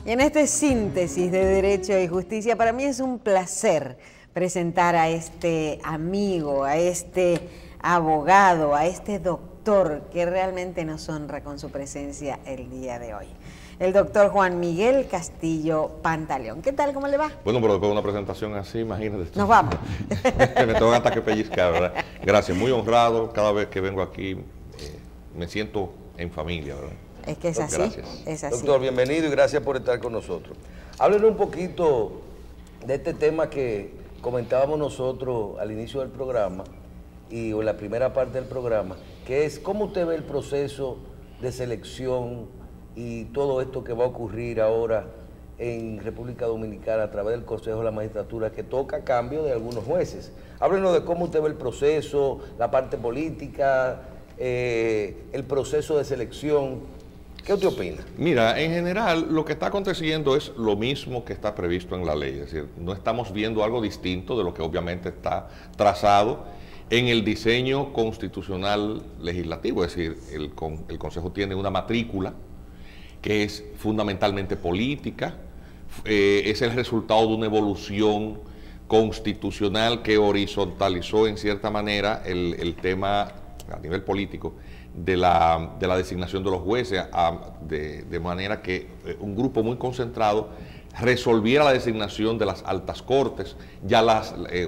Y en este síntesis de Derecho y Justicia, para mí es un placer presentar a este amigo, a este abogado, a este doctor que realmente nos honra con su presencia el día de hoy. El doctor Juan Miguel Castillo Pantaleón. ¿Qué tal? ¿Cómo le va? Bueno, pero después de una presentación así, imagínate. Nos vamos. Me tengo hasta que pellizcar, ¿verdad? Gracias, muy honrado. Cada vez que vengo aquí me siento en familia, ¿verdad? Es que es así, gracias. es así. Doctor, bienvenido y gracias por estar con nosotros. Háblenos un poquito de este tema que comentábamos nosotros al inicio del programa y o en la primera parte del programa, que es cómo usted ve el proceso de selección y todo esto que va a ocurrir ahora en República Dominicana a través del Consejo de la Magistratura, que toca cambio de algunos jueces. Háblenos de cómo usted ve el proceso, la parte política, el proceso de selección. ¿Qué usted opina? Mira, en general lo que está aconteciendo es lo mismo que está previsto en la ley, es decir, no estamos viendo algo distinto de lo que obviamente está trazado en el diseño constitucional legislativo, es decir, el Consejo tiene una matrícula que es fundamentalmente política, es el resultado de una evolución constitucional que horizontalizó en cierta manera el tema a nivel político de la designación de los jueces, de manera que un grupo muy concentrado resolviera la designación de las altas cortes. Ya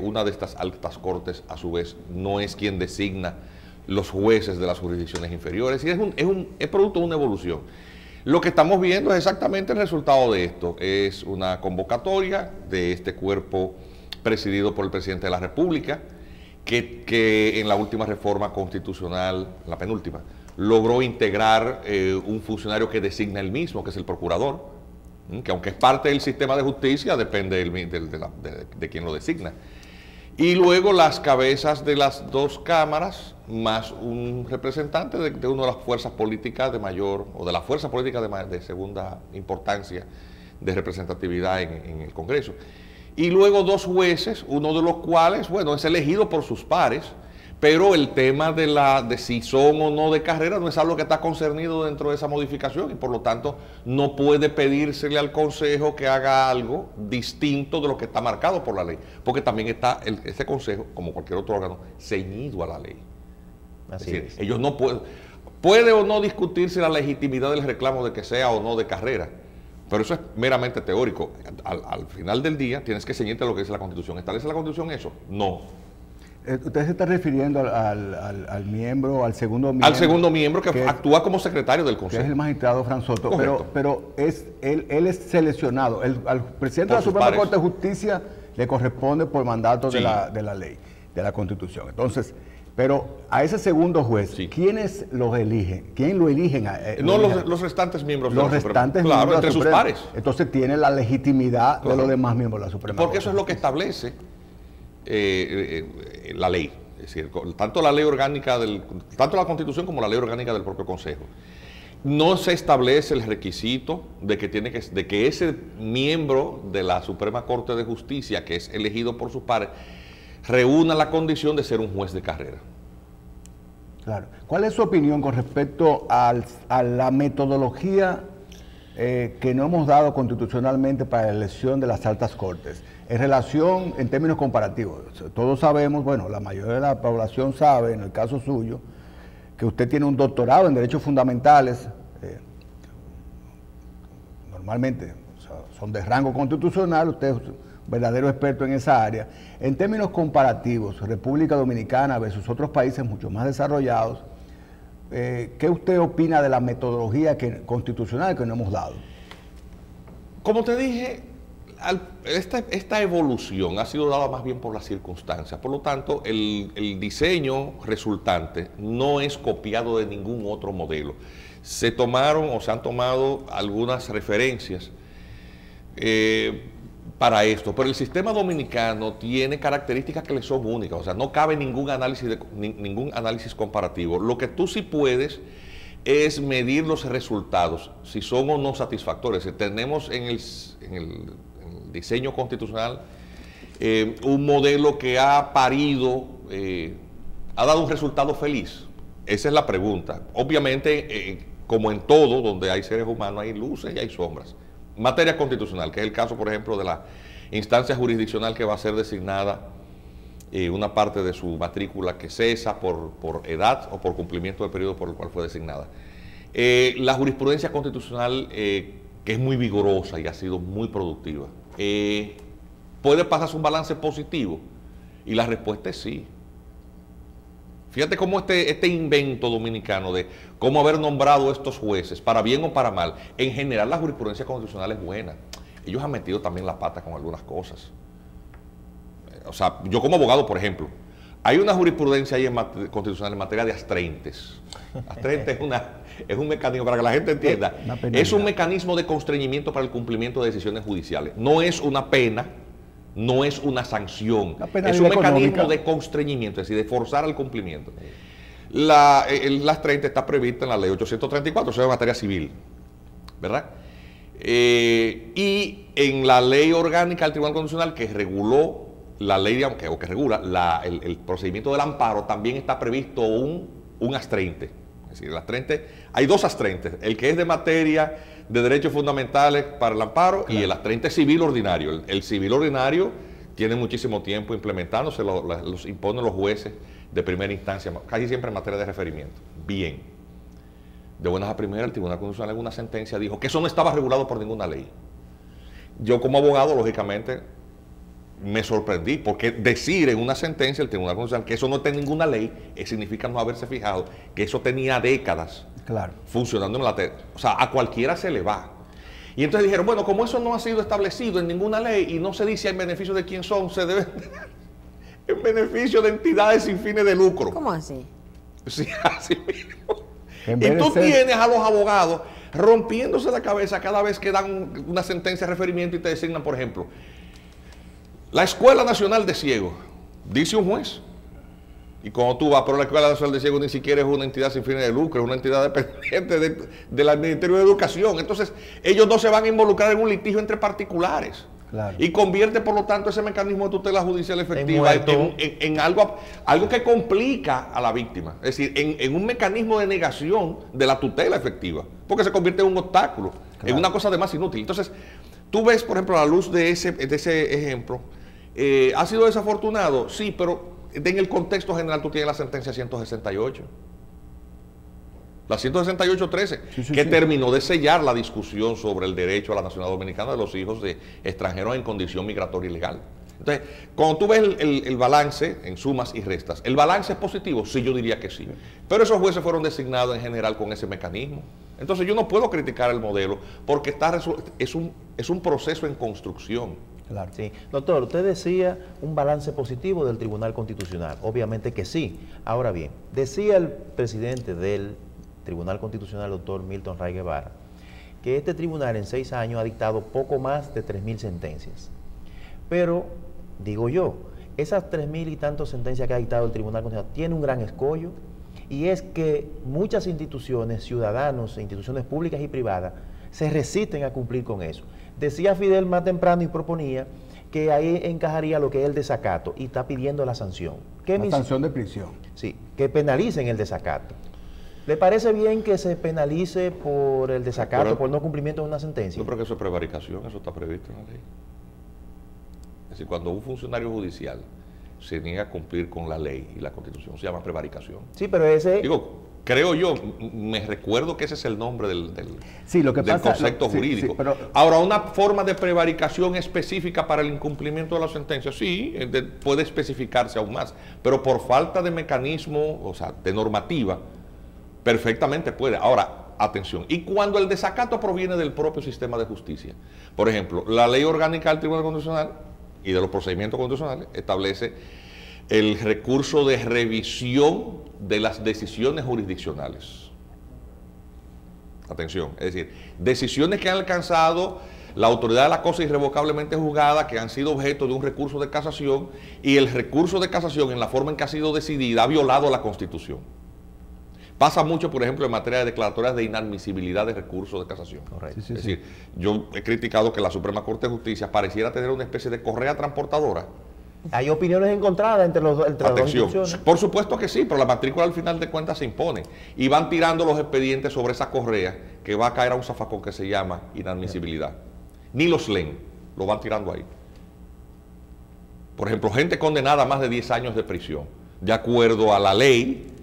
una de estas altas cortes, a su vez, no es quien designa los jueces de las jurisdicciones inferiores, y es producto de una evolución. Lo que estamos viendo es exactamente el resultado de esto, es una convocatoria de este cuerpo presidido por el presidente de la República, que en la última reforma constitucional, la penúltima, logró integrar un funcionario que designa él mismo, que es el procurador, que aunque es parte del sistema de justicia, depende de quien lo designa. Y luego las cabezas de las dos cámaras, más un representante de una de las fuerzas políticas de mayor, o de la fuerza política de segunda importancia de representatividad en el Congreso. Y luego dos jueces, uno de los cuales, bueno, es elegido por sus pares, pero el tema de si son o no de carrera no es algo que está concernido dentro de esa modificación y por lo tanto no puede pedírsele al Consejo que haga algo distinto de lo que está marcado por la ley, porque también está ese Consejo, como cualquier otro órgano, ceñido a la ley. Así es. Ellos no puede o no discutirse la legitimidad del reclamo de que sea o no de carrera. Pero eso es meramente teórico. Al final del día tienes que ceñirte a lo que dice la Constitución. ¿Establece la Constitución eso? No. Usted se está refiriendo al miembro, al segundo miembro. Al segundo miembro que actúa como secretario del Consejo. Que es el magistrado Fran Soto. Pero él es seleccionado. Al presidente de la Suprema Corte de Justicia le corresponde por mandato de la ley, de la Constitución. Entonces, pero a ese segundo juez, sí. ¿Quiénes los eligen? ¿Quién lo eligen? Los restantes miembros de la Suprema. Los restantes miembros, claro, entre sus pares. Entonces tiene la legitimidad de los demás miembros de la Suprema Corte. Porque eso es lo que establece la ley. Es decir, tanto la ley orgánica tanto la Constitución como la ley orgánica del propio Consejo. No se establece el requisito de que ese miembro de la Suprema Corte de Justicia, que es elegido por sus pares, reúna la condición de ser un juez de carrera. Claro. ¿Cuál es su opinión con respecto a la metodología que no hemos dado constitucionalmente para la elección de las altas cortes? En relación, en términos comparativos, todos sabemos, bueno, la mayoría de la población sabe, en el caso suyo, que usted tiene un doctorado en Derechos Fundamentales, normalmente son de rango constitucional, usted es verdadero experto en esa área. En términos comparativos, República Dominicana versus otros países mucho más desarrollados, ¿qué usted opina de la metodología constitucional que no hemos dado? Como te dije, esta evolución ha sido dada más bien por las circunstancias. Por lo tanto, el diseño resultante no es copiado de ningún otro modelo. Se tomaron o se han tomado algunas referencias para esto, pero el sistema dominicano tiene características que le son únicas, o sea, no cabe ningún análisis comparativo. Lo que tú sí puedes es medir los resultados, si son o no satisfactorios. Tenemos en el diseño constitucional un modelo que ha parido, ha dado un resultado feliz. Esa es la pregunta. Obviamente, como en todo donde hay seres humanos, hay luces y hay sombras. materia constitucional, que es el caso, por ejemplo, de la instancia jurisdiccional que va a ser designada una parte de su matrícula que cesa por edad o por cumplimiento del periodo por el cual fue designada. La jurisprudencia constitucional, que es muy vigorosa y ha sido muy productiva, ¿puede pasarse un balance positivo? Y la respuesta es sí. Fíjate cómo este invento dominicano de cómo haber nombrado estos jueces, para bien o para mal, en general la jurisprudencia constitucional es buena. Ellos han metido también la pata con algunas cosas. O sea, yo como abogado, por ejemplo, hay una jurisprudencia ahí constitucional en materia de astrentes. Astrentes es un mecanismo, para que la gente entienda, es un mecanismo de constreñimiento para el cumplimiento de decisiones judiciales. No es una pena, no es una sanción, es un mecanismo de constreñimiento, es decir, de forzar al cumplimiento. La astrente está prevista en la ley 834, o sea, en materia civil, ¿verdad? Y en la ley orgánica del Tribunal Constitucional que reguló la ley, que regula el procedimiento del amparo, también está previsto un astrente. Es decir, el astrente, hay dos astrentes, el que es de materia de derechos fundamentales para el amparo, claro, y el astrente civil ordinario. El civil ordinario tiene muchísimo tiempo implementándose, los imponen los jueces de primera instancia, casi siempre en materia de referimiento. Bien. De buenas a primeras, el Tribunal Constitucional en una sentencia dijo que eso no estaba regulado por ninguna ley. Yo como abogado, lógicamente, me sorprendí, porque decir en una sentencia el Tribunal Constitucional que eso no está en ninguna ley, significa no haberse fijado que eso tenía décadas, claro, funcionando en la tele. O sea, a cualquiera se le va. Y entonces dijeron, bueno, como eso no ha sido establecido en ninguna ley y no se dice en beneficio de quién son, se debe en beneficio de entidades sin fines de lucro. ¿Cómo así? Sí, así mismo. Y tú tienes a los abogados rompiéndose la cabeza cada vez que dan una sentencia de referimiento y te designan, por ejemplo, la Escuela Nacional de Ciegos, dice un juez. Y cuando tú vas, pero la Escuela Nacional de Ciegos ni siquiera es una entidad sin fines de lucro, es una entidad dependiente del Ministerio de Educación. Entonces, ellos no se van a involucrar en un litigio entre particulares. Claro. Y convierte, por lo tanto, ese mecanismo de tutela judicial efectiva en algo que complica a la víctima. Es decir, en un mecanismo de negación de la tutela efectiva, porque se convierte en un obstáculo, claro, en una cosa además inútil. Entonces, tú ves, por ejemplo, a la luz de ese ejemplo, ¿ha sido desafortunado? Sí, pero en el contexto general tú tienes la sentencia 168. La 168-13, que terminó de sellar la discusión sobre el derecho a la nacionalidad dominicana de los hijos de extranjeros en condición migratoria ilegal. Entonces, cuando tú ves el balance en sumas y restas, ¿el balance es positivo? Sí, yo diría que sí. Pero esos jueces fueron designados en general con ese mecanismo. Entonces yo no puedo criticar el modelo porque es un proceso en construcción. Claro. Sí. Doctor, usted decía un balance positivo del Tribunal Constitucional. Obviamente que sí. Ahora bien, decía el presidente del Tribunal Constitucional, doctor Milton Ray Guevara, que este tribunal en 6 años ha dictado poco más de 3.000 sentencias. Pero, digo yo, esas 3.000 y tantas sentencias que ha dictado el Tribunal Constitucional tiene un gran escollo, y es que muchas instituciones, ciudadanos, instituciones públicas y privadas, se resisten a cumplir con eso. Decía Fidel más temprano y proponía que ahí encajaría lo que es el desacato, y está pidiendo la sanción. La sanción de prisión. Sí, que penalicen el desacato. ¿Le parece bien que se penalice por el desacato, por no cumplimiento de una sentencia? No, pero que eso es prevaricación, eso está previsto en la ley. Es decir, cuando un funcionario judicial se niega a cumplir con la ley y la Constitución, se llama prevaricación. Sí, pero ese... Digo, creo yo, me recuerdo que ese es el nombre del pasa, concepto jurídico. Sí, pero... Ahora, una forma de prevaricación específica para el incumplimiento de la sentencia, sí, puede especificarse aún más, pero por falta de mecanismo, o sea, de normativa, perfectamente puede. Ahora, atención, y cuando el desacato proviene del propio sistema de justicia, por ejemplo, la ley orgánica del Tribunal Constitucional y de los procedimientos constitucionales establece el recurso de revisión de las decisiones jurisdiccionales. Atención, es decir, decisiones que han alcanzado la autoridad de la cosa irrevocablemente juzgada, que han sido objeto de un recurso de casación, y el recurso de casación, en la forma en que ha sido decidida, ha violado la Constitución. Pasa mucho, por ejemplo, en materia de declaratorias de inadmisibilidad de recursos de casación. Correcto. Es decir, yo he criticado que la Suprema Corte de Justicia pareciera tener una especie de correa transportadora. Hay opiniones encontradas entre las dos instituciones. Por supuesto que sí, pero la matrícula al final de cuentas se impone. Y van tirando los expedientes sobre esa correa que va a caer a un zafacón que se llama inadmisibilidad. ni los leen, lo van tirando ahí. Por ejemplo, gente condenada a más de 10 años de prisión, de acuerdo a la ley,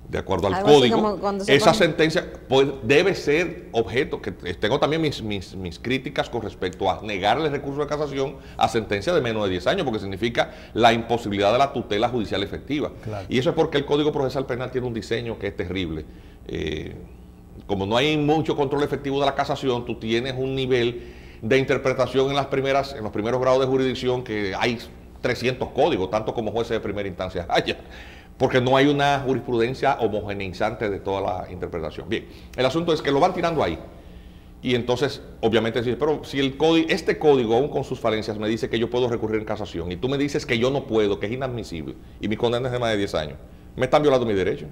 de acuerdo al Algo así código, como cuando se esa pone- sentencia debe ser objeto, que tengo también mis críticas con respecto a negarle recurso de casación a sentencia de menos de 10 años, porque significa la imposibilidad de la tutela judicial efectiva. Claro. Y eso es porque el Código Procesal Penal tiene un diseño que es terrible. Como no hay mucho control efectivo de la casación, tú tienes un nivel de interpretación en los primeros grados de jurisdicción que hay 300 códigos, tanto como jueces de primera instancia haya, porque no hay una jurisprudencia homogeneizante de toda la interpretación. Bien, el asunto es que lo van tirando ahí. Y entonces, obviamente, pero si este código, aún con sus falencias, me dice que yo puedo recurrir en casación, y tú me dices que yo no puedo, que es inadmisible, y mi condena es de más de 10 años, me están violando mi derecho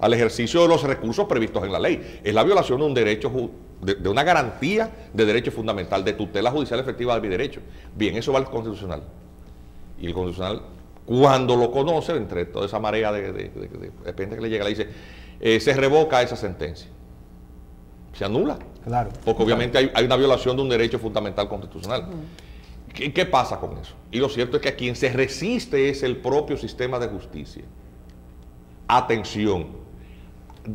al ejercicio de los recursos previstos en la ley. Es la violación de un derecho, de una garantía de derecho fundamental, de tutela judicial efectiva de mi derecho. Bien, eso va al Constitucional. Y el Constitucional, cuando lo conoce, entre toda esa marea de repente que le llega, le dice, se revoca esa sentencia. Se anula. Claro. Porque obviamente hay una violación de un derecho fundamental constitucional. ¿Qué pasa con eso? Y lo cierto es que a quien se resiste es el propio sistema de justicia. Atención.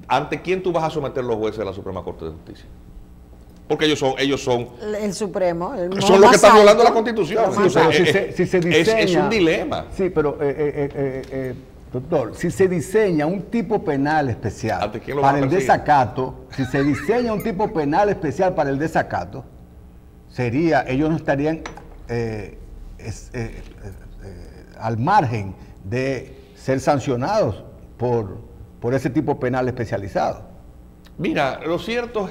¿Ante quién tú vas a someter los jueces de la Suprema Corte de Justicia? Porque ellos son El Supremo, el son los que están más violando alto, la Constitución. lo Sí, más pero alto. si se diseña, es un dilema. Sí, pero doctor, si se diseña un tipo penal especial ¿Ante quién lo van para a el perseguir? desacato, si se diseña un tipo penal especial para el desacato, ellos no estarían al margen de ser sancionados por ese tipo penal especializado. Mira, lo cierto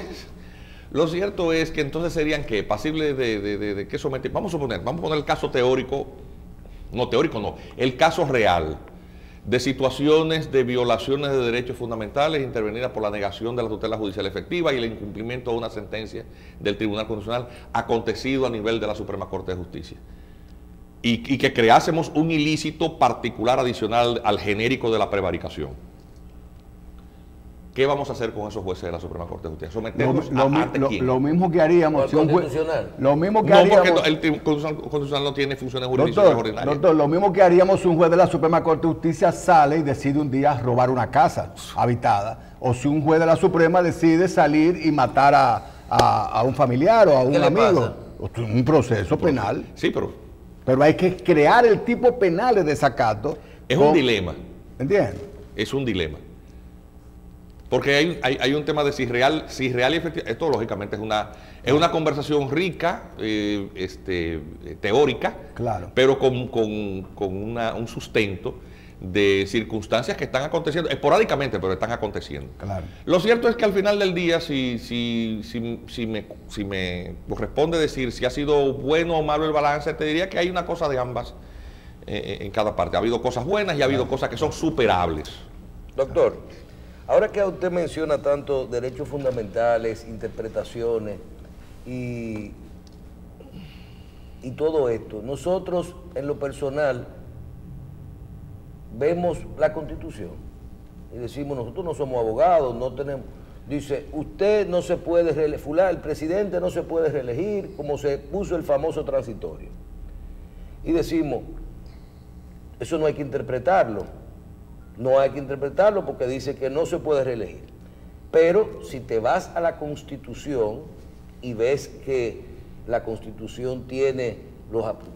es que entonces serían que pasibles de qué someter. Vamos a poner el caso teórico, el caso real de situaciones de violaciones de derechos fundamentales intervenidas por la negación de la tutela judicial efectiva y el incumplimiento de una sentencia del Tribunal Constitucional acontecido a nivel de la Suprema Corte de Justicia. Y que creásemos un ilícito particular adicional al genérico de la prevaricación. ¿Qué vamos a hacer con esos jueces de la Suprema Corte de Justicia? ¿Someterlos ante quién? Lo mismo que haríamos si un juez... Constitucional. Lo mismo que No, haríamos... porque el Tribunal Constitucional no tiene funciones jurisdiccionales ordinarias. Doctor, lo mismo que haríamos si un juez de la Suprema Corte de Justicia sale y decide un día robar una casa habitada, o si un juez de la Suprema decide salir y matar a un familiar o a un ¿Qué le amigo. pasa? Un proceso penal. Sí, pero Pero hay que crear el tipo penal de desacato. es un dilema. ¿Entiendes? Es un dilema. Porque hay un tema de si real y efectivo. Esto lógicamente es una conversación rica, teórica, Claro. pero con un sustento de circunstancias que están aconteciendo, esporádicamente, pero están aconteciendo. Claro. Lo cierto es que al final del día, si me corresponde decir si ha sido bueno o malo el balance, te diría que hay una cosa de ambas en cada parte. Ha habido cosas buenas y ha habido cosas que son superables. Doctor, ahora que usted menciona tanto derechos fundamentales, interpretaciones y todo esto, nosotros en lo personal vemos la Constitución y decimos, nosotros no somos abogados, no tenemos... Dice, usted no se puede reelegir, el presidente no se puede reelegir, como se puso el famoso transitorio. Y decimos, eso no hay que interpretarlo. No hay que interpretarlo porque dice que no se puede reelegir. Pero si te vas a la Constitución y ves que la Constitución tiene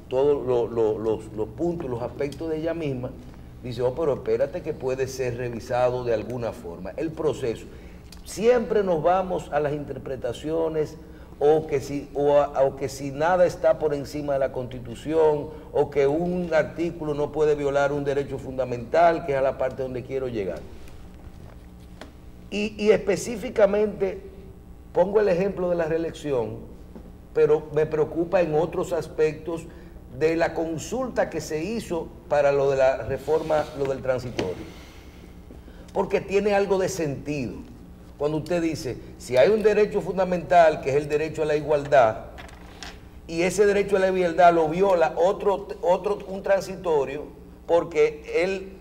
todos los puntos, los aspectos de ella misma, dice, oh, pero espérate que puede ser revisado de alguna forma. El proceso. Siempre nos vamos a las interpretaciones o que si nada está por encima de la Constitución o que un artículo no puede violar un derecho fundamental, que es a la parte donde quiero llegar. Y específicamente pongo el ejemplo de la reelección, pero me preocupa en otros aspectos de la consulta que se hizo para lo de la reforma, lo del transitorio. Porque tiene algo de sentido. Cuando usted dice, si hay un derecho fundamental, que es el derecho a la igualdad, y ese derecho a la igualdad lo viola un transitorio, porque él,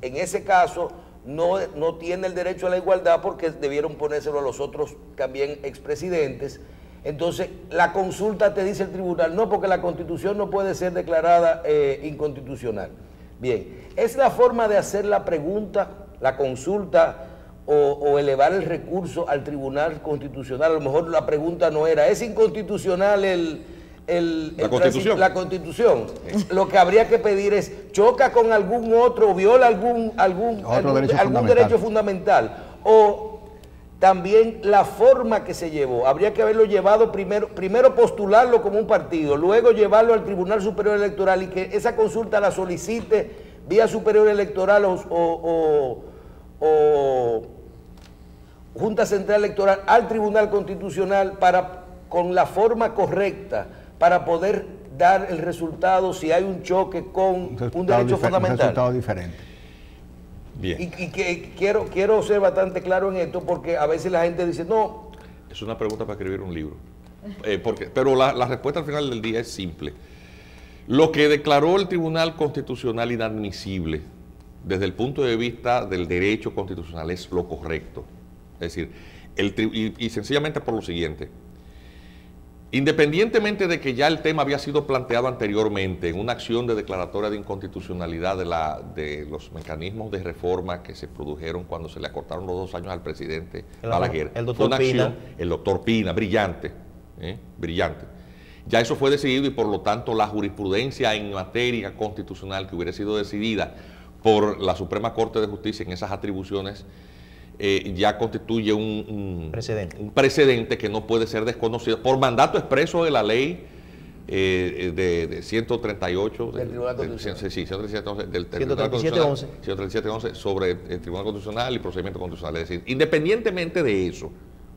en ese caso, no tiene el derecho a la igualdad porque debieron ponérselo a los otros también expresidentes, Entonces, la consulta te dice el tribunal, no, porque la Constitución no puede ser declarada inconstitucional. Bien, es la forma de hacer la pregunta, la consulta o elevar el recurso al Tribunal Constitucional. A lo mejor la pregunta no era, ¿es inconstitucional la Constitución? Lo que habría que pedir es, ¿choca con algún otro, viola algún derecho fundamental? O también la forma que se llevó, habría que haberlo llevado primero postularlo como un partido, luego llevarlo al Tribunal Superior Electoral y que esa consulta la solicite vía Superior Electoral o Junta Central Electoral al Tribunal Constitucional con la forma correcta para poder dar el resultado si hay un choque con un derecho fundamental. Un resultado diferente. Bien. Y que quiero ser bastante claro en esto porque a veces la gente dice, no. Es una pregunta para escribir un libro. Pero la respuesta al final del día es simple. Lo que declaró el Tribunal Constitucional inadmisible desde el punto de vista del derecho constitucional es lo correcto. Es decir, y sencillamente por lo siguiente. Independientemente de que ya el tema había sido planteado anteriormente en una acción de declaratoria de inconstitucionalidad de los mecanismos de reforma que se produjeron cuando se le acortaron los 2 años al presidente Balaguer. El doctor Pina. El doctor Pina, brillante, brillante. Ya eso fue decidido y por lo tanto la jurisprudencia en materia constitucional que hubiera sido decidida por la Suprema Corte de Justicia en esas atribuciones ya constituye un precedente que no puede ser desconocido por mandato expreso de la ley de 138 del Tribunal Constitucional. Sí, 137.11 sobre el Tribunal Constitucional y procedimiento constitucional. Es decir, independientemente de eso,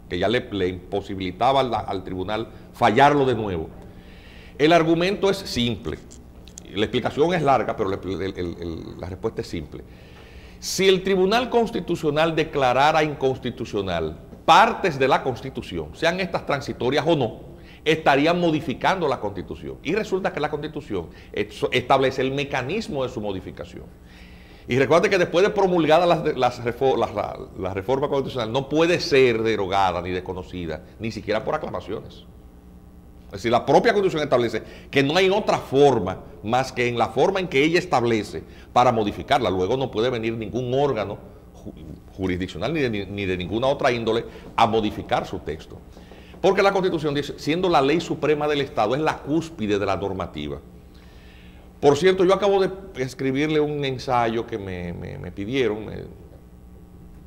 que ya le imposibilitaba al tribunal fallarlo de nuevo, el argumento es simple. La explicación es larga, pero la respuesta es simple. Si el Tribunal Constitucional declarara inconstitucional partes de la Constitución, sean estas transitorias o no, estarían modificando la Constitución. Y resulta que la Constitución establece el mecanismo de su modificación. Y recuerden que después de promulgada la reforma constitucional no puede ser derogada ni desconocida, ni siquiera por aclamaciones. Es decir, la propia Constitución establece que no hay otra forma más que en la forma en que ella establece para modificarla. Luego no puede venir ningún órgano jurisdiccional ni de ninguna otra índole a modificar su texto. Porque la Constitución dice, siendo la ley suprema del Estado, es la cúspide de la normativa. Por cierto, yo acabo de escribirle un ensayo que me pidieron,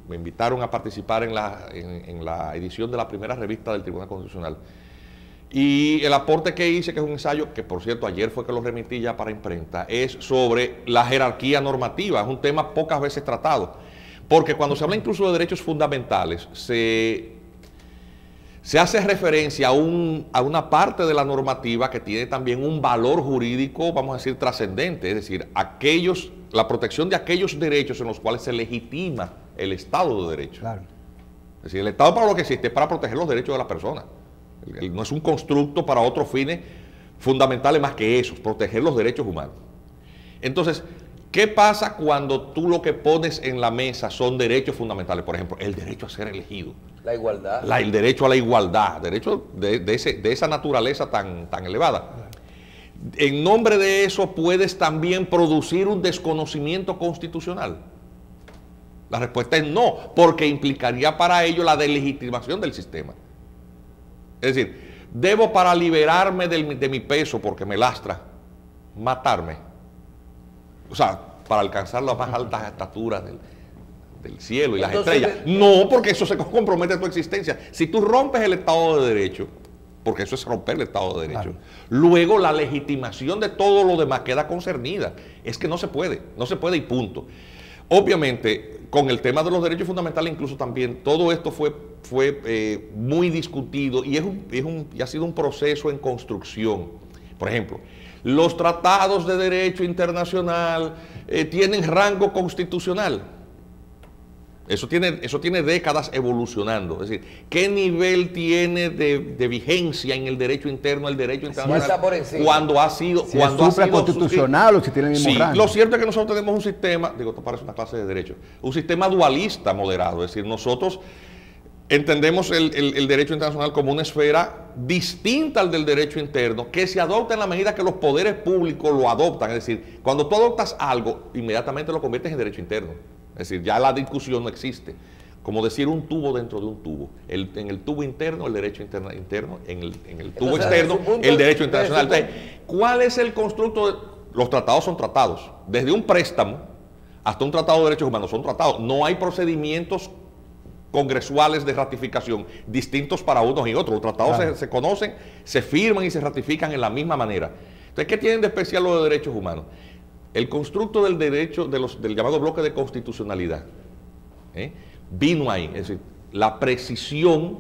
me invitaron a participar en la edición de la primera revista del Tribunal Constitucional. Y el aporte que hice, que es un ensayo, que por cierto ayer fue que lo remití ya para imprenta, es sobre la jerarquía normativa. Es un tema pocas veces tratado. Porque cuando se habla incluso de derechos fundamentales, se hace referencia a una parte de la normativa que tiene también un valor jurídico, vamos a decir, trascendente. Es decir, la protección de aquellos derechos en los cuales se legitima el Estado de Derecho. Claro. Es decir, el Estado para lo que existe es para proteger los derechos de las personas. No es un constructo para otros fines fundamentales más que esos, proteger los derechos humanos. Entonces, ¿qué pasa cuando tú lo que pones en la mesa son derechos fundamentales? Por ejemplo, el derecho a ser elegido. La igualdad. El derecho a la igualdad, derecho de esa naturaleza tan elevada. En nombre de eso puedes también producir un desconocimiento constitucional. La respuesta es no, porque implicaría para ello la delegitimación del sistema. Es decir, debo para liberarme de mi peso porque me lastra, matarme. O sea, para alcanzar las más altas estaturas del cielo y las estrellas. No, porque eso se compromete a tu existencia. Si tú rompes el Estado de Derecho, porque eso es romper el Estado de Derecho, luego la legitimación de todo lo demás queda concernida. Es que no se puede y punto. Obviamente, con el tema de los derechos fundamentales incluso también, todo esto fue muy discutido y ha sido un proceso en construcción. Por ejemplo, los tratados de derecho internacional tienen rango constitucional. Eso tiene décadas evolucionando. Es decir, ¿qué nivel tiene de vigencia en el derecho interno el derecho internacional cuando ha sido constitucional o si tiene el mismo rango? Lo cierto es que nosotros tenemos un sistema, esto parece una clase de derecho, un sistema dualista moderado. Es decir, nosotros entendemos el derecho internacional como una esfera distinta al del derecho interno, que se adopta en la medida que los poderes públicos lo adoptan. Es decir, cuando tú adoptas algo, inmediatamente lo conviertes en derecho interno. Es decir, ya la discusión no existe. Como decir un tubo dentro de un tubo. En el tubo interno, el derecho interno, en el tubo externo, el derecho internacional. Entonces, ¿cuál es el constructo? Los tratados son tratados. Desde un préstamo hasta un tratado de derechos humanos son tratados. No hay procedimientos congresuales de ratificación distintos para unos y otros. Los tratados se conocen, se firman y se ratifican en la misma manera. Entonces, ¿qué tienen de especial los de derechos humanos? El constructo del derecho, del llamado bloque de constitucionalidad, vino ahí. Es decir, la precisión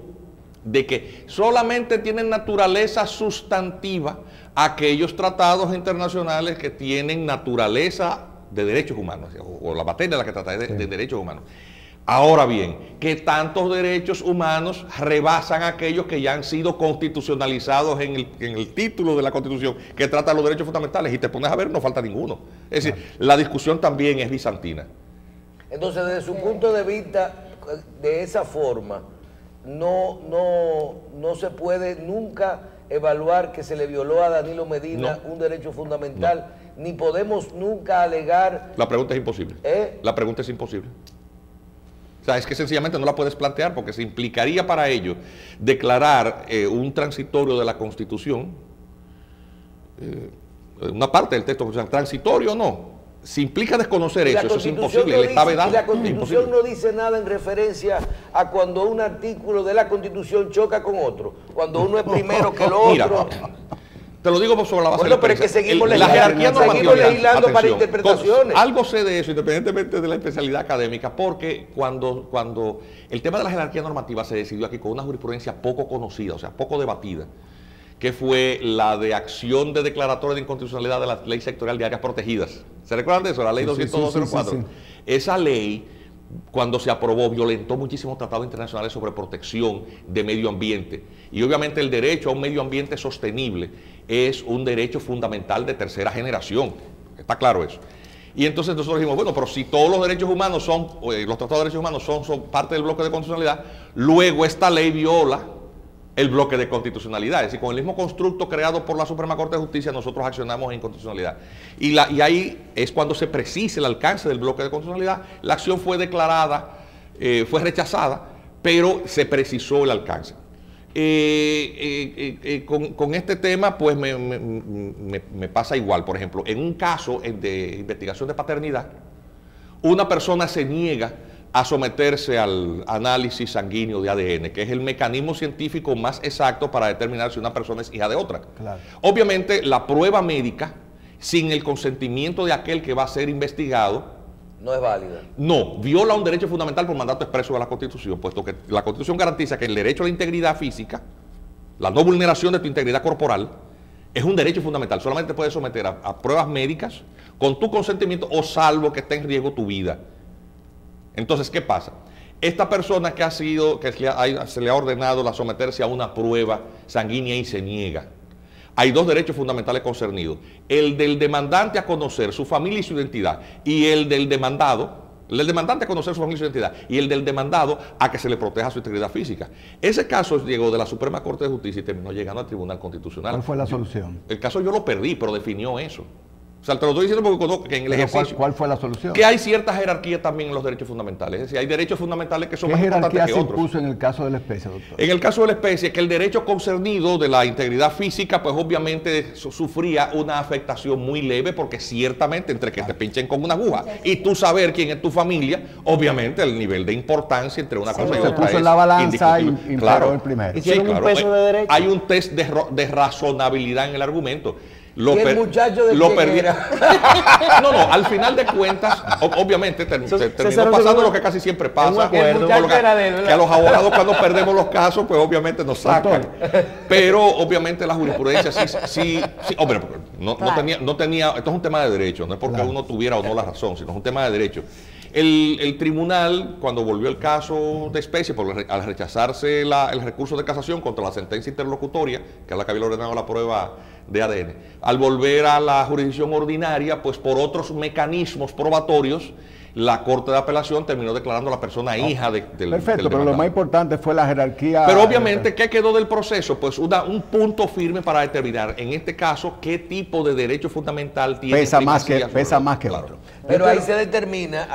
de que solamente tienen naturaleza sustantiva aquellos tratados internacionales que tienen naturaleza de derechos humanos, o la materia de la que trata es de derechos humanos. Ahora bien, que tantos derechos humanos rebasan aquellos que ya han sido constitucionalizados en el título de la Constitución, que trata de los derechos fundamentales, y te pones a ver, no falta ninguno. Es decir, la discusión también es bizantina. Entonces, desde su punto de vista, de esa forma, no se puede nunca evaluar que se le violó a Danilo Medina un derecho fundamental, ni podemos nunca alegar... La pregunta es imposible. La pregunta es imposible. O sea, es que sencillamente no la puedes plantear porque se implicaría para ello declarar un transitorio de la Constitución, una parte del texto, o sea, transitorio o no. Si implica desconocer eso, eso es imposible. Y la Constitución no dice nada en referencia a cuando un artículo de la Constitución choca con otro, cuando uno es primero que el otro. Mira, te lo digo sobre la base de la pero es que seguimos la jerarquía normativa, legislando para interpretaciones. Algo sé de eso, independientemente de la especialidad académica, porque cuando el tema de la jerarquía normativa se decidió aquí con una jurisprudencia poco conocida, o sea, poco debatida, que fue la de acción de declaratoria de inconstitucionalidad de la ley sectorial de áreas protegidas. ¿Se recuerdan de eso? La ley 20204. Sí. Esa ley, cuando se aprobó, violentó muchísimos tratados internacionales sobre protección de medio ambiente. Y obviamente el derecho a un medio ambiente sostenible es un derecho fundamental de tercera generación. Está claro eso. Y entonces nosotros dijimos, bueno, pero si todos los derechos humanos son, los tratados de derechos humanos son parte del bloque de constitucionalidad, luego esta ley viola el bloque de constitucionalidad. Es decir, con el mismo constructo creado por la Suprema Corte de Justicia, nosotros accionamos en inconstitucionalidad. Y ahí es cuando se precisa el alcance del bloque de constitucionalidad. La acción fue declarada, fue rechazada, pero se precisó el alcance. Con este tema, pues me pasa igual. Por ejemplo, en un caso de investigación de paternidad, una persona se niega a someterse al análisis sanguíneo de ADN, que es el mecanismo científico más exacto para determinar si una persona es hija de otra. Claro. Obviamente, la prueba médica, sin el consentimiento de aquel que va a ser investigado, no es válida. No, viola un derecho fundamental por mandato expreso de la Constitución, puesto que la Constitución garantiza que el derecho a la integridad física, la no vulneración de tu integridad corporal, es un derecho fundamental. Solamente te puedes someter a pruebas médicas con tu consentimiento o salvo que esté en riesgo tu vida. Entonces, ¿qué pasa? Esta persona se le ha ordenado la someterse a una prueba sanguínea y se niega. Hay dos derechos fundamentales concernidos. El del demandante a conocer su familia y su identidad, y el del demandante a conocer su familia y su identidad, y el del demandado a que se le proteja su integridad física. Ese caso llegó de la Suprema Corte de Justicia y terminó llegando al Tribunal Constitucional. ¿Cuál fue la solución? El caso yo lo perdí, pero definió eso. O sea, te lo estoy diciendo porque conozco que en el ejercicio... ¿Cuál fue la solución? Que hay cierta jerarquía también en los derechos fundamentales. Es decir, hay derechos fundamentales que son más importantes que otros. ¿Qué jerarquía se impuso en el caso de la especie, doctor? En el caso de la especie, que el derecho concernido de la integridad física, pues obviamente sufría una afectación muy leve, porque ciertamente entre que te pinchen con una aguja y tú saber quién es tu familia, obviamente el nivel de importancia entre una cosa y otra se puso en la balanza y imparó el primero. ¿Hicieron un peso de derecho? Hay un test de razonabilidad en el argumento. ¿Y el muchacho de quién era? No, al final de cuentas, obviamente terminó pasando lo que casi siempre pasa, que a los abogados cuando perdemos los casos, pues obviamente nos sacan. Pero obviamente la jurisprudencia sí, hombre, no tenía, esto es un tema de derecho, no es porque uno tuviera o no la razón, sino es un tema de derecho. El tribunal, cuando volvió el caso de especie, al rechazarse el recurso de casación contra la sentencia interlocutoria, que es la que había ordenado la prueba de ADN, al volver a la jurisdicción ordinaria, pues por otros mecanismos probatorios, la Corte de Apelación terminó declarando a la persona hija del Perfecto, del pero lo demandado. más importante fue la jerarquía. Pero obviamente, ¿qué quedó del proceso? Pues un punto firme para determinar, en este caso, qué tipo de derecho fundamental tiene. Pesa más que Claro. otro. Pero ahí se determina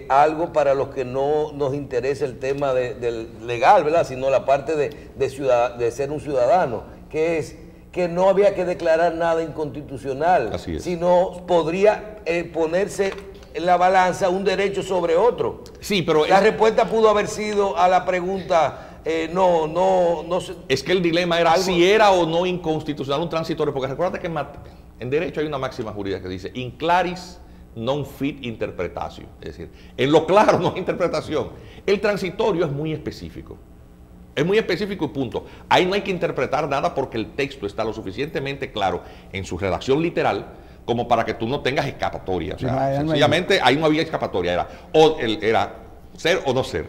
algo para los que no nos interesa el tema del legal, ¿verdad? Sino la parte de ser un ciudadano, que es que no había que declarar nada inconstitucional, Así es. sino podría ponerse en la balanza un derecho sobre otro. Sí, pero La respuesta pudo haber sido a la pregunta, no sé. es que el dilema era Algo- si era o no inconstitucional un transitorio, porque recuerda que en derecho hay una máxima jurídica que dice in claris non fit interpretatio, es decir, en lo claro no hay interpretación. El transitorio es muy específico. Es muy específico y punto. Ahí no hay que interpretar nada porque el texto está lo suficientemente claro en su redacción literal como para que tú no tengas escapatoria. O sea, Sí, no hay- sencillamente ahí no había escapatoria. Era ser o no ser.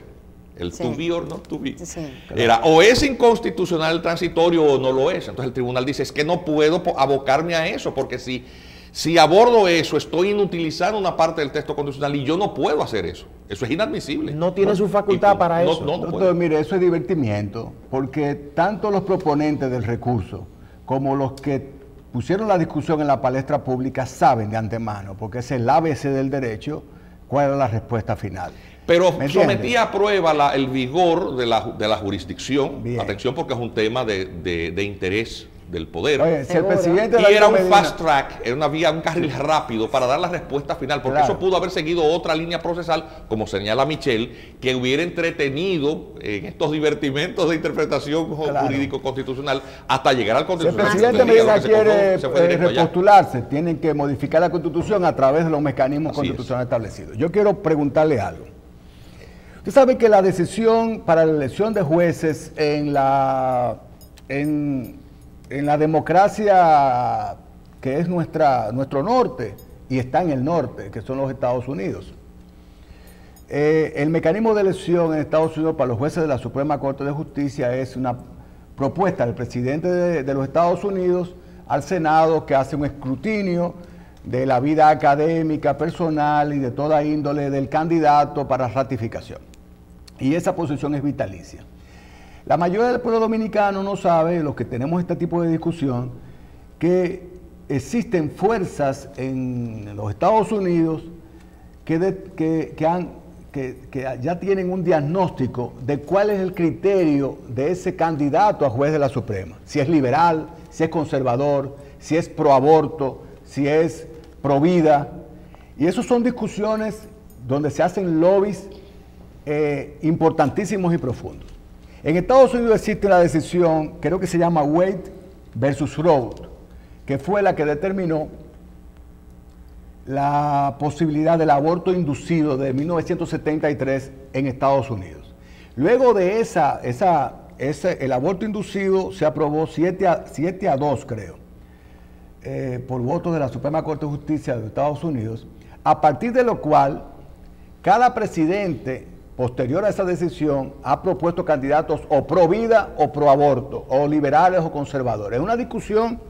El Sí. to be or not to be. Sí. Era o es inconstitucional el transitorio o no lo es. Entonces el tribunal dice, es que no puedo abocarme a eso porque si abordo eso, estoy inutilizando una parte del texto constitucional y yo no puedo hacer eso. Eso es inadmisible. No tiene su facultad para eso. No Doctor, puede. mire, eso es divertimiento, porque tanto los proponentes del recurso como los que pusieron la discusión en la palestra pública saben de antemano, porque es el ABC del derecho, cuál era la respuesta final. Pero ¿Me entiende? sometía a prueba el vigor de la jurisdicción. Bien. Atención, porque es un tema de interés del poder. Oye, si el Seguro. presidente Y Danilo era un Medina- fast track, era una vía, un carril rápido para dar la respuesta final, porque Claro. eso pudo haber seguido otra línea procesal, como señala Michel, que hubiera entretenido en estos divertimentos de interpretación Claro. jurídico-constitucional hasta llegar al Si el constitucional. presidente Entonces, Medina lo que se quiere se fue directo allá. repostularse, tienen que modificar la Constitución a través de los mecanismos Así constitucionales establecidos. Yo quiero preguntarle algo. Usted sabe que la decisión para la elección de jueces en la democracia que es nuestro norte y está en el norte, que son los Estados Unidos. El mecanismo de elección en Estados Unidos para los jueces de la Suprema Corte de Justicia es una propuesta del presidente de los Estados Unidos al Senado, que hace un escrutinio de la vida académica, personal y de toda índole del candidato para ratificación. Y esa posición es vitalicia. La mayoría del pueblo dominicano no sabe, los que tenemos este tipo de discusión, que existen fuerzas en los Estados Unidos que ya tienen un diagnóstico de cuál es el criterio de ese candidato a juez de la Suprema. Si es liberal, si es conservador, si es pro aborto, si es pro vida. Y esas son discusiones donde se hacen lobbies importantísimos y profundos. En Estados Unidos existe una decisión, creo que se llama Wade versus Roe, que fue la que determinó la posibilidad del aborto inducido de 1973 en Estados Unidos. Luego de el aborto inducido se aprobó 7-2, creo, por votos de la Suprema Corte de Justicia de Estados Unidos, a partir de lo cual cada presidente posterior a esa decisión ha propuesto candidatos o pro vida o pro aborto, o liberales o conservadores. Es una discusión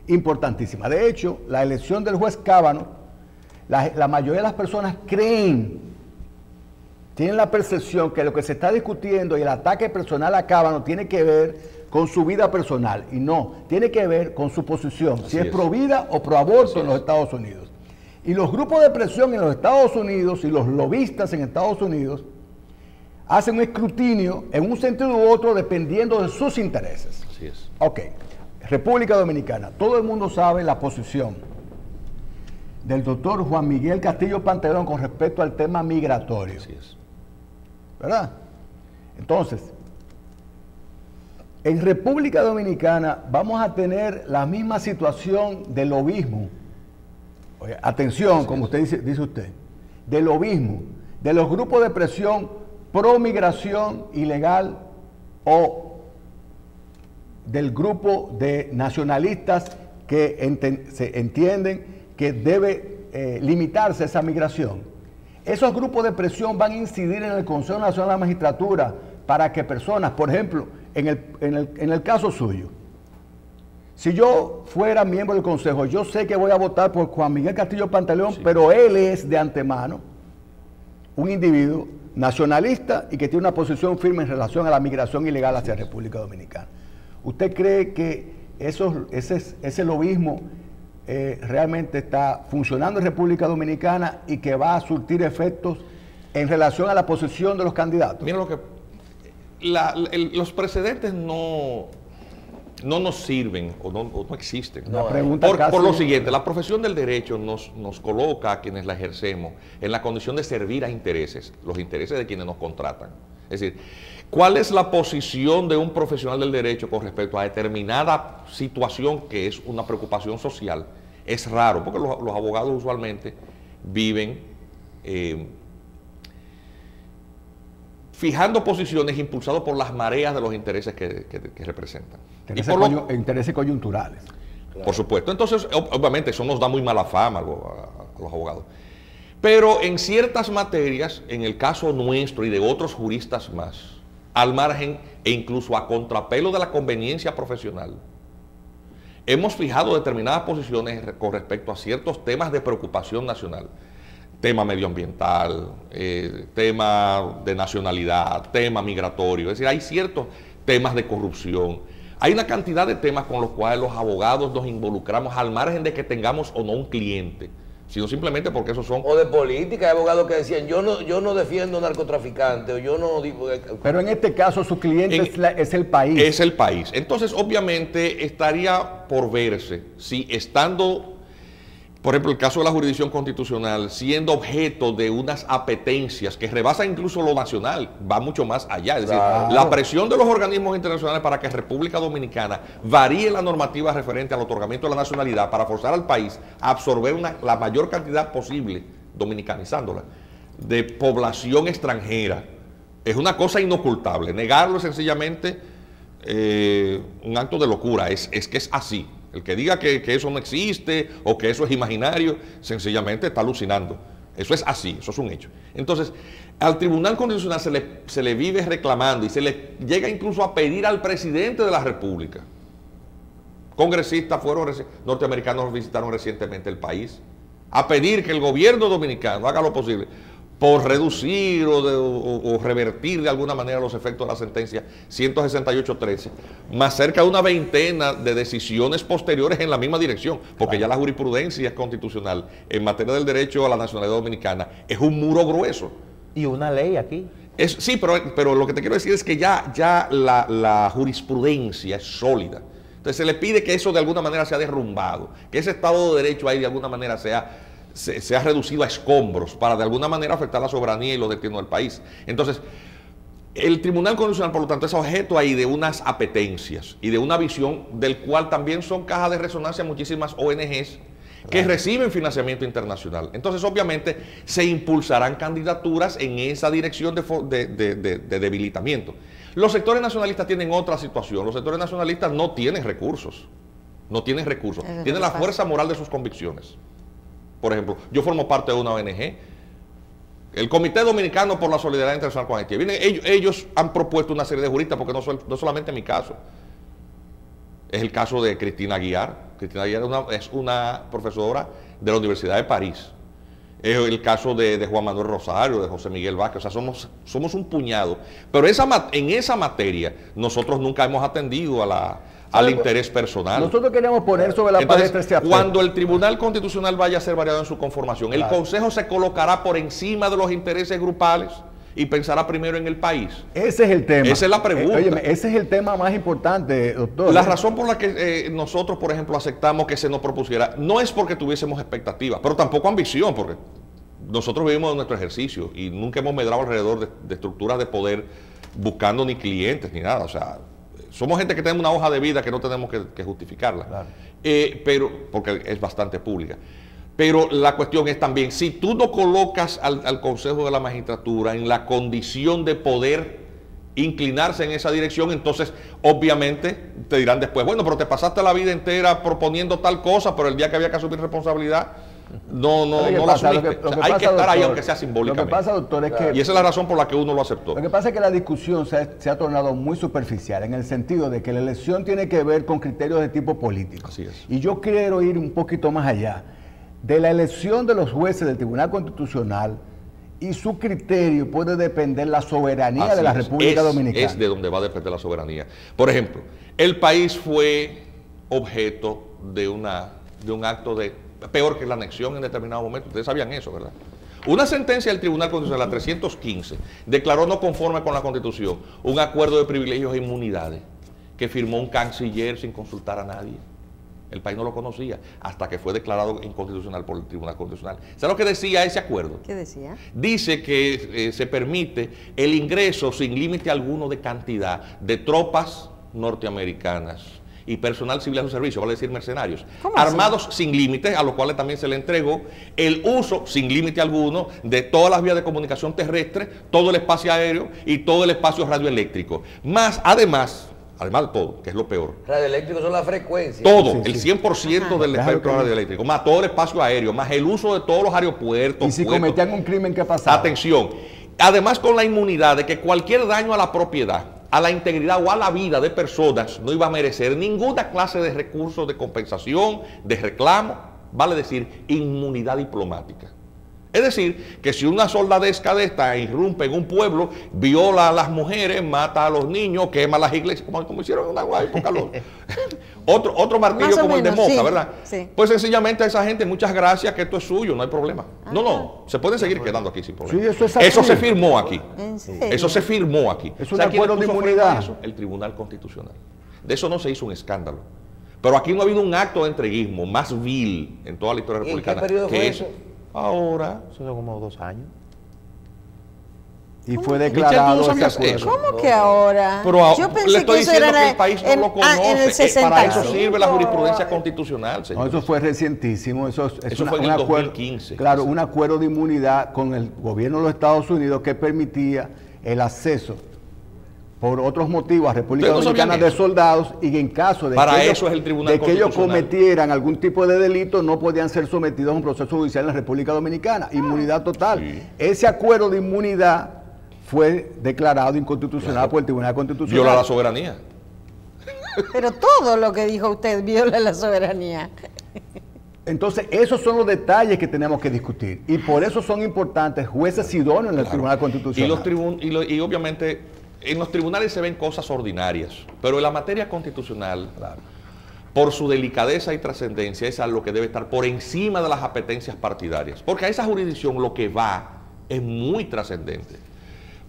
importantísima. De hecho, la elección del juez Kavanaugh, la mayoría de las personas tienen la percepción que lo que se está discutiendo y el ataque personal a Kavanaugh tiene que ver con su vida personal, y no, tiene que ver con su posición, si es pro vida o pro aborto en los Estados Unidos. Y los grupos de presión en los Estados Unidos y los lobistas en Estados Unidos hacen un escrutinio en un sentido u otro dependiendo de sus intereses. Así es. Ok, República Dominicana, todo el mundo sabe la posición del doctor Juan Miguel Castillo Pantelón con respecto al tema migratorio. Así es. ¿Verdad? Entonces, en República Dominicana vamos a tener la misma situación del lobismo. Oye, atención, como usted dice usted, del lobismo, de los grupos de presión pro migración ilegal o del grupo de nacionalistas que se entienden que debe limitarse esa migración. Esos grupos de presión van a incidir en el Consejo Nacional de la Magistratura para que personas, por ejemplo, en el caso suyo, Si yo fuera miembro del Consejo, yo sé que voy a votar por Juan Miguel Castillo Pantaleón, pero él es de antemano un individuo nacionalista y que tiene una posición firme en relación a la migración ilegal hacia República Dominicana. ¿Usted cree que ese lobismo realmente está funcionando en República Dominicana y que va a surtir efectos en relación a la posición de los candidatos? Mira lo que... los precedentes no nos sirven o no existen. Por lo siguiente, la profesión del derecho nos coloca a quienes la ejercemos en la condición de servir a intereses, los intereses de quienes nos contratan. Es decir, ¿cuál es la posición de un profesional del derecho con respecto a determinada situación que es una preocupación social? Es raro, porque los abogados usualmente viven fijando posiciones impulsados por las mareas de los intereses que representan. Intereses coyunturales. Claro. Por supuesto. Entonces, obviamente, eso nos da muy mala fama a los abogados. Pero en ciertas materias, en el caso nuestro y de otros juristas más, al margen e incluso a contrapelo de la conveniencia profesional, hemos fijado determinadas posiciones con respecto a ciertos temas de preocupación nacional. Tema medioambiental, tema de nacionalidad, tema migratorio. Es decir, hay ciertos temas de corrupción. Hay una cantidad de temas con los cuales los abogados nos involucramos al margen de que tengamos o no un cliente, sino simplemente porque esos son... O de política, hay abogados que decían, yo no defiendo narcotraficantes, o yo no digo... Pero en este caso su cliente es el país. Es el país. Entonces, obviamente, estaría por verse si estando, por ejemplo, el caso de la jurisdicción constitucional, siendo objeto de unas apetencias que rebasan incluso lo nacional, va mucho más allá. Es decir, la presión de los organismos internacionales para que República Dominicana varíe la normativa referente al otorgamiento de la nacionalidad para forzar al país a absorber la mayor cantidad posible, dominicanizándola, de población extranjera. Es una cosa inocultable. Negarlo es sencillamente un acto de locura. Es que es así. El que diga que eso no existe o que eso es imaginario, sencillamente está alucinando. Eso es así, eso es un hecho. Entonces, al Tribunal Constitucional se le vive reclamando y se le llega incluso a pedir al presidente de la República. Congresistas norteamericanos visitaron recientemente el país a pedir que el gobierno dominicano haga lo posible por reducir o revertir de alguna manera los efectos de la sentencia 168-13, más cerca de una veintena de decisiones posteriores en la misma dirección, porque ya la jurisprudencia constitucional en materia del derecho a la nacionalidad dominicana es un muro grueso. Y una ley aquí. Sí, pero lo que te quiero decir es que ya la jurisprudencia es sólida. Entonces se le pide que eso de alguna manera sea derrumbado, que ese Estado de Derecho ahí de alguna manera se ha reducido a escombros para de alguna manera afectar la soberanía y los destinos del país. Entonces, el Tribunal Constitucional, por lo tanto, es objeto ahí de unas apetencias y de una visión del cual también son caja de resonancia muchísimas ONGs que reciben financiamiento internacional. Entonces, obviamente, se impulsarán candidaturas en esa dirección de debilitamiento. Los sectores nacionalistas tienen otra situación. Los sectores nacionalistas no tienen recursos. No tienen recursos. Tienen la fuerza moral de sus convicciones. Por ejemplo, yo formo parte de una ONG, el Comité Dominicano por la Solidaridad Internacional con Haití. Ellos han propuesto una serie de juristas, porque no solamente mi caso, es el caso de Cristina Aguiar. Cristina Aguiar es una profesora de la Universidad de París. Es el caso de Juan Manuel Rosario, de José Miguel Vázquez. O sea, somos un puñado. Pero en esa materia nosotros nunca hemos atendido al interés personal. Nosotros queremos poner sobre la palestra este aspecto. Cuando el Tribunal Constitucional vaya a ser variado en su conformación, el Consejo se colocará por encima de los intereses grupales y pensará primero en el país. Ese es el tema. Esa es la pregunta. Óyeme, ese es el tema más importante, doctor. La razón por la que nosotros, por ejemplo, aceptamos que se nos propusiera, no es porque tuviésemos expectativas, pero tampoco ambición, porque nosotros vivimos de nuestro ejercicio y nunca hemos medrado alrededor de estructuras de poder buscando ni clientes ni nada. O sea, somos gente que tenemos una hoja de vida que no tenemos que justificarla, claro. Pero porque es bastante pública. Pero la cuestión es también, si tú no colocas al Consejo de la Magistratura en la condición de poder inclinarse en esa dirección, entonces obviamente te dirán después, bueno, pero te pasaste la vida entera proponiendo tal cosa, pero el día que había que asumir responsabilidad, no lo asumiste. Hay que estar ahí aunque sea simbólicamente. Lo que pasa, doctor, es que... Y esa es la razón por la que uno lo aceptó. Lo que pasa es que la discusión se ha tornado muy superficial, en el sentido de que la elección tiene que ver con criterios de tipo político. Así es. Y yo quiero ir un poquito más allá. De la elección de los jueces del Tribunal Constitucional y su criterio puede depender la soberanía Así de la es. República Dominicana. Es de donde va a depender la soberanía. Por ejemplo, el país fue objeto de un acto peor que la anexión en determinado momento. Ustedes sabían eso, ¿verdad? Una sentencia del Tribunal Constitucional, la 315, declaró no conforme con la Constitución un acuerdo de privilegios e inmunidades que firmó un canciller sin consultar a nadie. El país no lo conocía hasta que fue declarado inconstitucional por el Tribunal Constitucional. ¿Sabe lo que decía ese acuerdo? ¿Qué decía? Dice que se permite el ingreso sin límite alguno de cantidad de tropas norteamericanas y personal civil a su servicio, vale decir mercenarios, armados sin límites, a los cuales también se le entregó el uso sin límite alguno de todas las vías de comunicación terrestre, todo el espacio aéreo y todo el espacio radioeléctrico. Más, además de todo, que es lo peor. Radioeléctrico son las frecuencias. Todo, Sí, sí. el 100% del espectro radioeléctrico, más todo el espacio aéreo, más el uso de todos los aeropuertos. Y si puertos. cometían un crimen, ¿qué pasaba? Atención, además con la inmunidad de que cualquier daño a la propiedad, a la integridad o a la vida de personas no iba a merecer ninguna clase de recursos de compensación, de reclamo, vale decir, inmunidad diplomática. Es decir, que si una soldadesca de esta irrumpe en un pueblo, viola a las mujeres, mata a los niños, quema las iglesias, como hicieron en una época otro martirio como el de Moca, sí, ¿verdad? Sí. Pues sencillamente a esa gente, muchas gracias, que esto es suyo, no hay problema. No, se pueden seguir quedando aquí sin problema. Sí, eso es así. Eso se firmó aquí. ¿En serio? Eso se firmó aquí. Es un ¿Sabe quién acuerdo de puso freno a inmunidad. eso? El Tribunal Constitucional. De eso no se hizo un escándalo. Pero aquí no ha habido un acto de entreguismo más vil en toda la historia ¿Y en qué republicana. periodo que fue eso. eso? Ahora. Eso son como 2 años. Y fue Michelle, declarado ¿tú no sabías ese acuerdo. eso? ¿Cómo que ahora? Pero Yo le pensé estoy que eso diciendo era que el país no lo conoce. en el 65. Para eso sirve la jurisprudencia constitucional, señor. No, eso fue recientísimo. Eso fue en el 2015. Claro, un acuerdo de inmunidad con el gobierno de los Estados Unidos que permitía el acceso por otros motivos a República ¿Ustedes no Dominicana sabían de eso? soldados y en caso de Para que eso es el Tribunal de que ellos Constitucional. cometieran algún tipo de delito, no podían ser sometidos a un proceso judicial en la República Dominicana. Inmunidad total. Sí. Ese acuerdo de inmunidad fue declarado inconstitucional por el Tribunal Constitucional. Viola la soberanía. Pero todo lo que dijo usted viola la soberanía. Entonces, esos son los detalles que tenemos que discutir. Y por eso son importantes jueces idóneos en el Tribunal Constitucional. Y obviamente en los tribunales se ven cosas ordinarias, pero en la materia constitucional, por su delicadeza y trascendencia, es algo que debe estar por encima de las apetencias partidarias. Porque a esa jurisdicción lo que va es muy trascendente.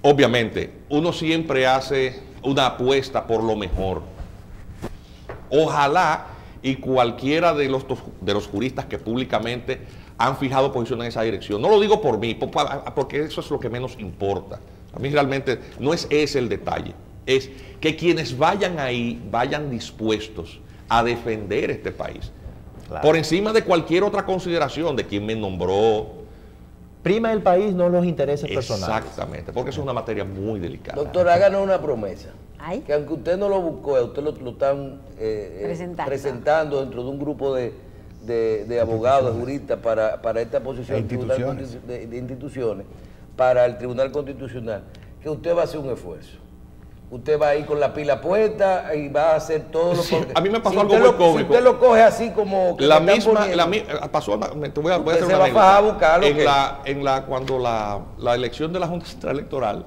Obviamente, uno siempre hace una apuesta por lo mejor. Ojalá y cualquiera de los juristas que públicamente han fijado posición en esa dirección. No lo digo por mí, porque eso es lo que menos importa. A mí realmente no es ese el detalle. Es que quienes vayan ahí vayan dispuestos a defender este país. Claro. Por encima de cualquier otra consideración de quién me nombró. Prima el país, no los intereses personales. Exactamente, porque es una materia muy delicada. Doctor, háganos una promesa. Ay. Que aunque usted no lo buscó, a usted lo están presentando dentro de un grupo de abogados, de juristas para esta posición del Tribunal de instituciones, para el Tribunal Constitucional, que usted va a hacer un esfuerzo. Usted va a ir con la pila puesta y va a hacer todo lo que... A mí me pasó si algo usted muy Si cómico. usted lo coge así como... que La me están misma, poniendo, pasó, voy a Usted hacer se una va a fajar a anécdota. buscarlo, Cuando la elección de la Junta Central Electoral,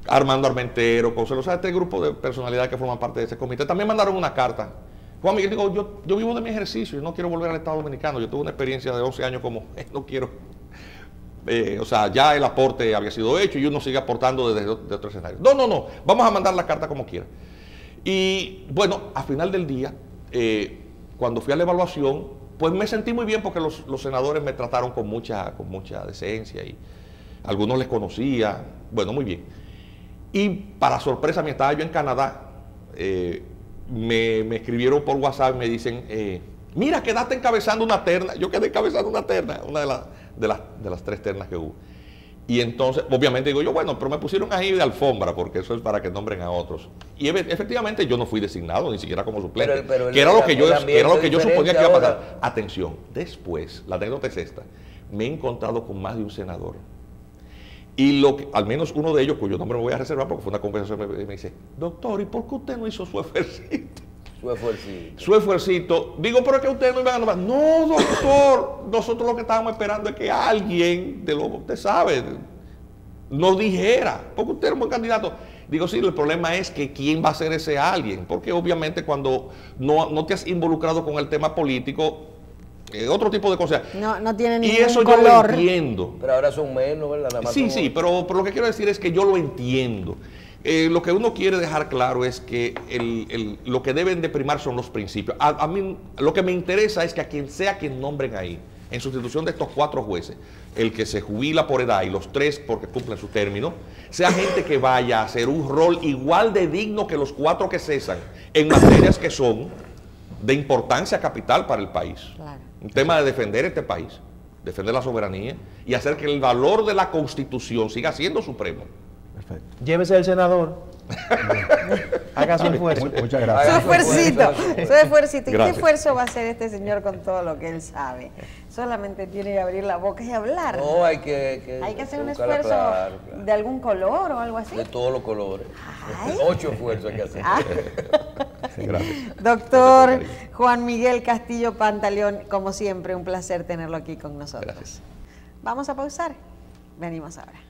Armando Armentero, Consuelo, o sea, este grupo de personalidades que forman parte de ese comité, también mandaron una carta. Juan Miguel, digo, yo vivo de mi ejercicio, yo no quiero volver al Estado Dominicano, yo tuve una experiencia de 11 años como, no quiero, o sea, ya el aporte había sido hecho y uno sigue aportando desde otro escenario. No, vamos a mandar la carta como quiera. Y bueno, al final del día, cuando fui a la evaluación, pues me sentí muy bien porque los senadores me trataron con mucha decencia y algunos les conocía, bueno, muy bien. Y para sorpresa mía, estaba yo en Canadá, me escribieron por WhatsApp y me dicen, mira, quedaste encabezando una terna. Yo quedé encabezando una terna, una de las 3 ternas que hubo. Y entonces, obviamente digo yo, bueno, pero me pusieron ahí de alfombra, porque eso es para que nombren a otros. Y efectivamente yo no fui designado, ni siquiera como suplente, que era lo que yo suponía que iba a pasar. Atención, después, la anécdota es esta, me he encontrado con más de un senador. Y al menos uno de ellos, cuyo nombre me voy a reservar porque fue una conversación, me dice, doctor, ¿y por qué usted no hizo su esfuercito? Su esfuercito. Digo, pero es que ustedes no iban a nombrar. No, doctor, nosotros lo que estábamos esperando es que alguien, de lo que usted sabe, nos dijera, porque usted es un buen candidato. Digo, sí, el problema es que quién va a ser ese alguien, porque obviamente cuando no te has involucrado con el tema político, otro tipo de cosas. No tiene ningún Y eso color. yo lo entiendo. Pero ahora son menos, ¿verdad? Nada más Sí, pero lo que quiero decir es que yo lo entiendo. Lo que uno quiere dejar claro es que lo que deben de primar son los principios. A mí lo que me interesa es que a quien sea quien nombren ahí, en sustitución de estos 4 jueces, el que se jubila por edad y los 3 porque cumplen su término, sea gente que vaya a hacer un rol igual de digno que los 4 que cesan en materias que son de importancia capital para el país. Claro. Un tema de defender este país, defender la soberanía y hacer que el valor de la Constitución siga siendo supremo. Perfecto. Llévese el senador. Haga su esfuerzo. Muchas gracias. Su esfuercito. ¿Y qué Gracias. esfuerzo va a hacer este señor con todo lo que él sabe? Solamente tiene que abrir la boca y hablar. No, hay que hacer un buscarla, esfuerzo claro. de algún color o algo así. De todos los colores. Ay. 8 esfuerzos hay que hacer. Ah. Sí, gracias. Doctor Juan Miguel Castillo Pantaleón, como siempre, un placer tenerlo aquí con nosotros. Gracias. Vamos a pausar. Venimos ahora.